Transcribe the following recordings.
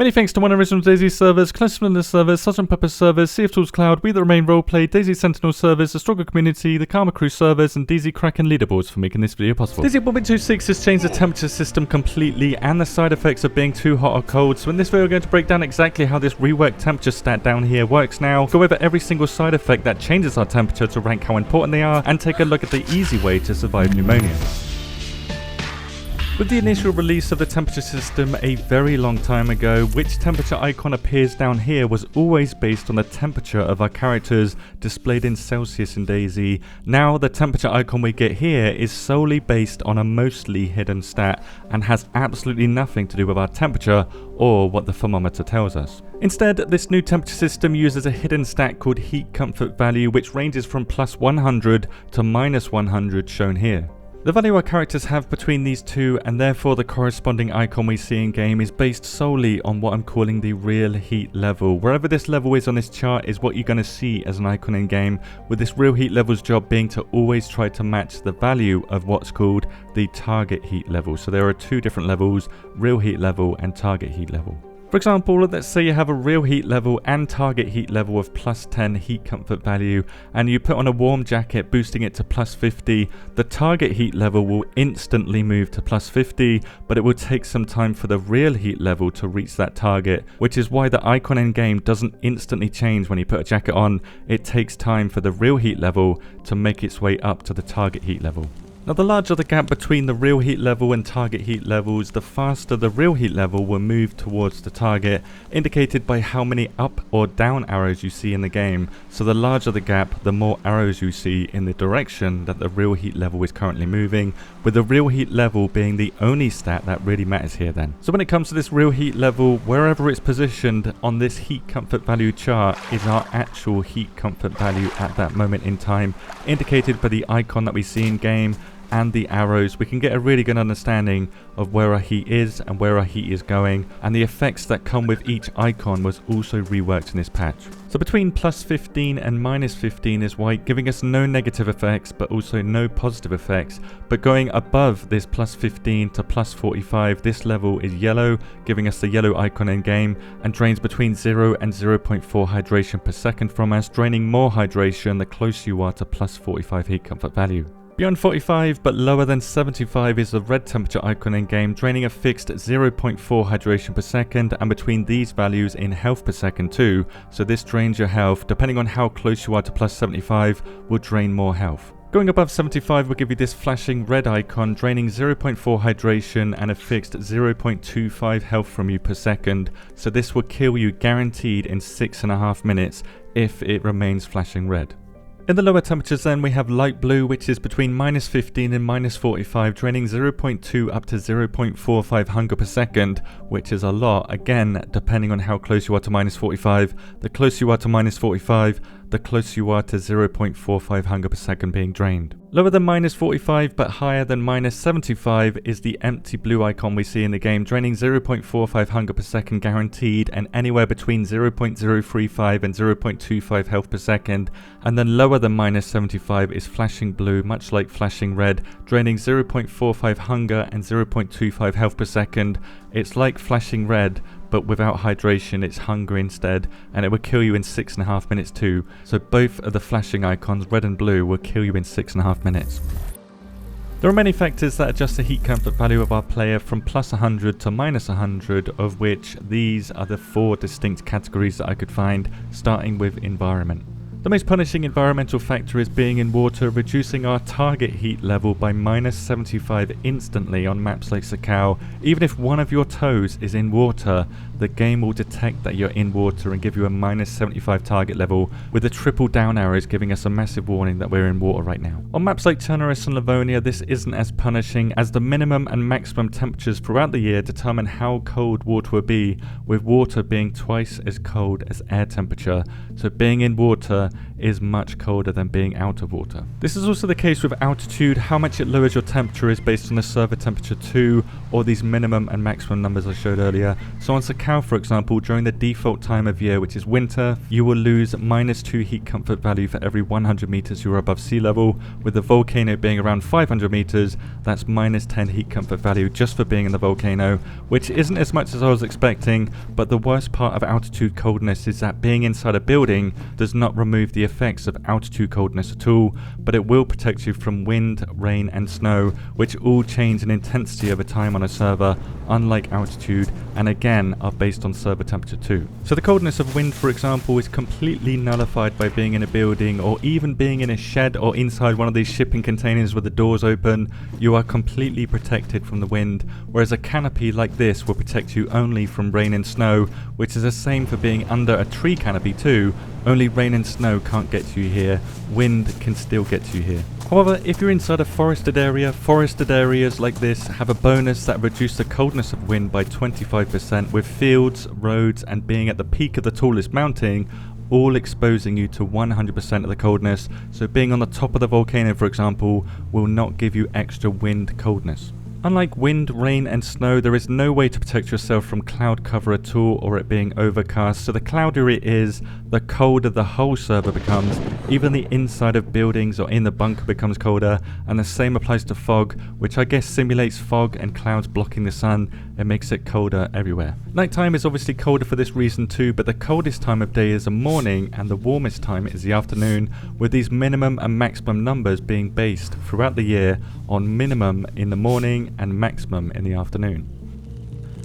Many thanks to one original DayZ servers, Close servers, Sgt. Pepper servers, Sea of Tools Cloud, We The Remain Roleplay, DayZ Sentinel servers, the Struggle Community, the Karma Crew servers, and DayZ Kraken leaderboards for making this video possible. DayZ 1.26 has changed the temperature system completely and the side effects of being too hot or cold, so in this video we're going to break down exactly how this reworked temperature stat down here works now, go over every single side effect that changes our temperature to rank how important they are, and take a look at the easy way to survive pneumonia. With the initial release of the temperature system a very long time ago, which temperature icon appears down here was always based on the temperature of our characters displayed in Celsius in DayZ. Now the temperature icon we get here is solely based on a mostly hidden stat and has absolutely nothing to do with our temperature or what the thermometer tells us. Instead, this new temperature system uses a hidden stat called heat comfort value, which ranges from plus 100 to minus 100 shown here. The value our characters have between these two, and therefore the corresponding icon we see in game, is based solely on what I'm calling the real heat level. Wherever this level is on this chart is what you're going to see as an icon in game, with this real heat level's job being to always try to match the value of what's called the target heat level. So there are two different levels, real heat level and target heat level. For example, let's say you have a real heat level and target heat level of plus 10 heat comfort value, and you put on a warm jacket boosting it to plus 50. The target heat level will instantly move to plus 50, but it will take some time for the real heat level to reach that target, which is why the icon in game doesn't instantly change when you put a jacket on. It takes time for the real heat level to make its way up to the target heat level. Now, the larger the gap between the real heat level and target heat levels, the faster the real heat level will move towards the target, indicated by how many up or down arrows you see in the game. So the larger the gap, the more arrows you see in the direction that the real heat level is currently moving, with the real heat level being the only stat that really matters here then. So when it comes to this real heat level, wherever it's positioned on this heat comfort value chart is our actual heat comfort value at that moment in time, indicated by the icon that we see in game and the arrows. We can get a really good understanding of where our heat is and where our heat is going, and the effects that come with each icon was also reworked in this patch. So between plus 15 and minus 15 is white, giving us no negative effects but also no positive effects, but going above this plus 15 to plus 45, this level is yellow, giving us the yellow icon in game, and drains between 0 and 0.4 hydration per second from us, draining more hydration the closer you are to plus 45 heat comfort value. Beyond 45 but lower than 75 is the red temperature icon in game, draining a fixed 0.4 hydration per second, and between these values in health per second too, so this drains your health. Depending on how close you are to plus 75 will drain more health. Going above 75 will give you this flashing red icon, draining 0.4 hydration and a fixed 0.25 health from you per second, so this will kill you guaranteed in 6.5 minutes if it remains flashing red. In the lower temperatures then we have light blue, which is between minus 15 and minus 45, draining 0.2 up to 0.45 hunger per second, which is a lot, again depending on how close you are to minus 45. The closer you are to minus 45, the closer you are to 0.45 hunger per second being drained. Lower than minus 45 but higher than minus 75 is the empty blue icon we see in the game, draining 0.45 hunger per second guaranteed, and anywhere between 0.035 and 0.25 health per second. And then lower than minus 75 is flashing blue, much like flashing red, draining 0.45 hunger and 0.25 health per second. It's like flashing red, but without hydration, it's hunger instead, and it will kill you in 6.5 minutes too. So both of the flashing icons, red and blue, will kill you in 6.5 minutes. There are many factors that adjust the heat comfort value of our player from plus 100 to minus 100, of which these are the 4 distinct categories that I could find, starting with environment. The most punishing environmental factor is being in water, reducing our target heat level by minus 75 instantly on maps like Sakau. Even if one of your toes is in water, the game will detect that you're in water and give you a minus 75 target level, with the triple down arrows giving us a massive warning that we're in water right now. On maps like Turnerus and Livonia, this isn't as punishing, as the minimum and maximum temperatures throughout the year determine how cold water will be, with water being twice as cold as air temperature. So being in water is much colder than being out of water. This is also the case with altitude. How much it lowers your temperature is based on the server temperature too, or these minimum and maximum numbers I showed earlier. So on Sakau, locale, for example, during the default time of year, which is winter, you will lose -2 heat comfort value for every 100 meters you're above sea level. With the volcano being around 500 meters, that's -10 heat comfort value just for being in the volcano, which isn't as much as I was expecting, but the worst part of altitude coldness is that being inside a building does not remove the effects of altitude coldness at all, but it will protect you from wind, rain and snow, which all change in intensity over time on a server, unlike altitude, and again are based on server temperature too. So the coldness of wind, for example, is completely nullified by being in a building or even being in a shed or inside one of these shipping containers with the doors open. You are completely protected from the wind, whereas a canopy like this will protect you only from rain and snow, which is the same for being under a tree canopy too. Only rain and snow can't get to you here, wind can still get to you here. However, if you're inside a forested area, forested areas like this have a bonus that reduce the coldness of wind by 25%, with fields, roads and being at the peak of the tallest mountain all exposing you to 100% of the coldness, so being on the top of the volcano, for example, will not give you extra wind coldness. Unlike wind, rain and snow, there is no way to protect yourself from cloud cover at all or it being overcast, so the cloudier it is, the colder the whole server becomes. Even the inside of buildings or in the bunker becomes colder, and the same applies to fog, which I guess simulates fog and clouds blocking the sun. It makes it colder everywhere. Nighttime is obviously colder for this reason too, but the coldest time of day is the morning and the warmest time is the afternoon, with these minimum and maximum numbers being based throughout the year on minimum in the morning and maximum in the afternoon.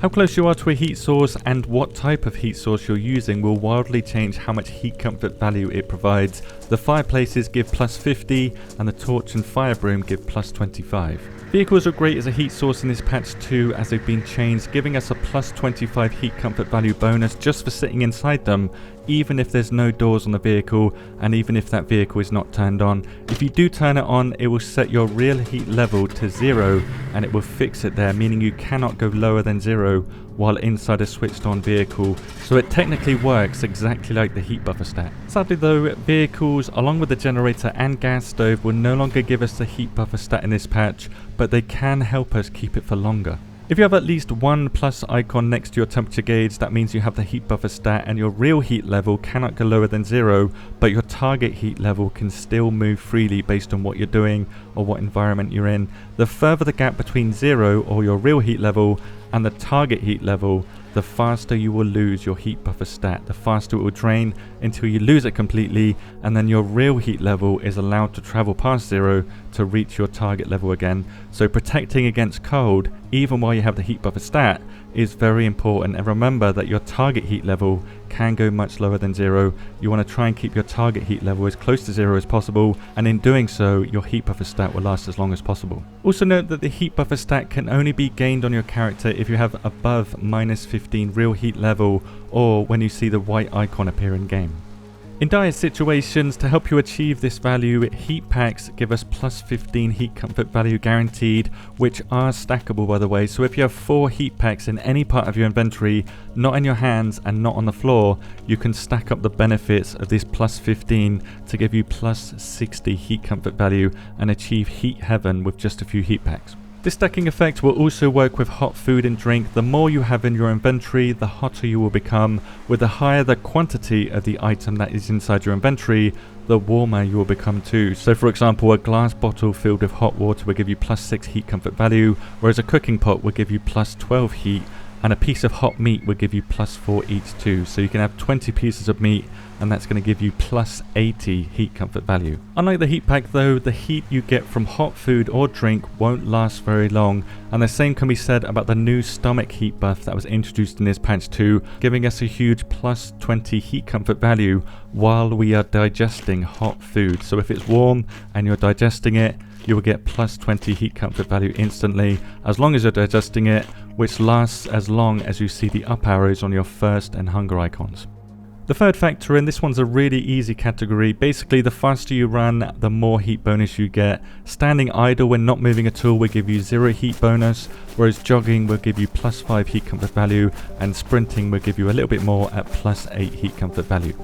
How close you are to a heat source and what type of heat source you're using will wildly change how much heat comfort value it provides. The fireplaces give +50 and the torch and fire broom give +25. Vehicles are great as a heat source in this patch too, as they've been changed, giving us a +25 heat comfort value bonus just for sitting inside them, even if there's no doors on the vehicle and even if that vehicle is not turned on. If you do turn it on, it will set your real heat level to 0 and it will fix it there, meaning you cannot go lower than 0 while inside a switched on vehicle, so it technically works exactly like the heat buffer stat. Sadly though, vehicles along with the generator and gas stove will no longer give us the heat buffer stat in this patch, but they can help us keep it for longer. If you have at least one plus icon next to your temperature gauge, that means you have the heat buffer stat and your real heat level cannot go lower than 0, but your target heat level can still move freely based on what you're doing or what environment you're in. The further the gap between 0 or your real heat level and the target heat level, the faster you will lose your heat buffer stat, the faster it will drain until you lose it completely, and then your real heat level is allowed to travel past 0 to reach your target level again. So protecting against cold, even while you have the heat buffer stat, is very important, and remember that your target heat level can go much lower than 0. You want to try and keep your target heat level as close to 0 as possible, and in doing so your heat buffer stat will last as long as possible. Also note that the heat buffer stat can only be gained on your character if you have above -15 real heat level or when you see the white icon appear in game. In dire situations, to help you achieve this value, heat packs give us +15 heat comfort value guaranteed, which are stackable by the way, so if you have 4 heat packs in any part of your inventory, not in your hands and not on the floor, you can stack up the benefits of this +15 to give you +60 heat comfort value and achieve heat heaven with just a few heat packs. This stacking effect will also work with hot food and drink. The more you have in your inventory, the hotter you will become. With the higher the quantity of the item that is inside your inventory, the warmer you will become too. So for example, a glass bottle filled with hot water will give you +6 heat comfort value, whereas a cooking pot will give you +12 heat, and a piece of hot meat will give you +4 each too. So you can have 20 pieces of meat and that's going to give you +80 heat comfort value. Unlike the heat pack though, the heat you get from hot food or drink won't last very long, and the same can be said about the new stomach heat buff that was introduced in this patch too, giving us a huge +20 heat comfort value while we are digesting hot food. So if it's warm and you're digesting it, you will get +20 heat comfort value instantly, as long as you're digesting it, which lasts as long as you see the up arrows on your thirst and hunger icons. The third factor, and this one's a really easy category, basically the faster you run, the more heat bonus you get. Standing idle when not moving at all will give you 0 heat bonus, whereas jogging will give you +5 heat comfort value, and sprinting will give you a little bit more at +8 heat comfort value.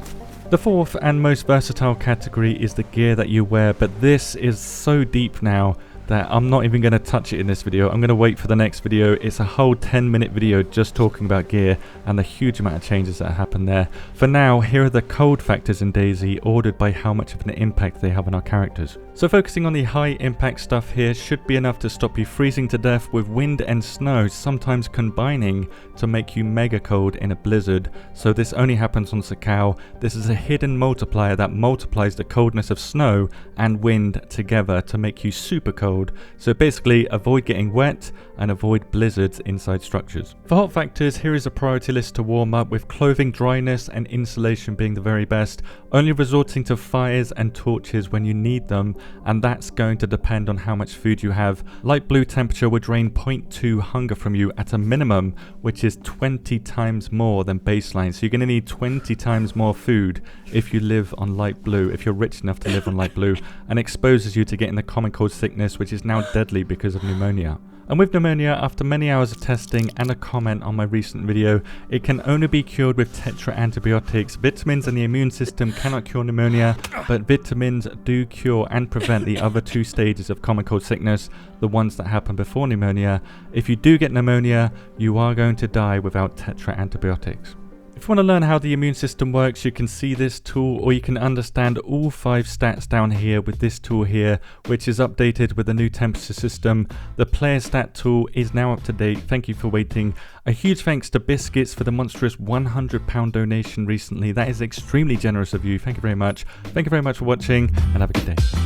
The fourth and most versatile category is the gear that you wear, but this is so deep now that I'm not even going to touch it in this video. I'm going to wait for the next video. It's a whole 10-minute video just talking about gear and the huge amount of changes that happen there. For now, here are the cold factors in DayZ ordered by how much of an impact they have on our characters. So focusing on the high impact stuff here should be enough to stop you freezing to death, with wind and snow sometimes combining to make you mega cold in a blizzard. So this only happens on Sakau. This is a hidden multiplier that multiplies the coldness of snow and wind together to make you super cold. So basically avoid getting wet and avoid blizzards inside structures. For hot factors, here is a priority list to warm up, with clothing dryness and insulation being the very best, only resorting to fires and torches when you need them, and that's going to depend on how much food you have. Light blue temperature would drain 0.2 hunger from you at a minimum, which is 20 times more than baseline. So you're going to need 20 times more food if you live on light blue, if you're rich enough to live on light blue, and exposes you to getting the common cold sickness, which is now deadly because of pneumonia. And with pneumonia, after many hours of testing and a comment on my recent video, it can only be cured with tetra antibiotics. Vitamins and the immune system cannot cure pneumonia, but vitamins do cure and prevent the other two stages of common cold sickness, the ones that happen before pneumonia. If you do get pneumonia, you are going to die without tetra antibiotics. If you want to learn how the immune system works, you can see this tool, or you can understand all 5 stats down here with this tool here, which is updated with the new temperature system. The player stat tool is now up to date. Thank you for waiting. A huge thanks to Biscuits for the monstrous £100 donation recently. That is extremely generous of you. Thank you very much. Thank you very much for watching, and have a good day.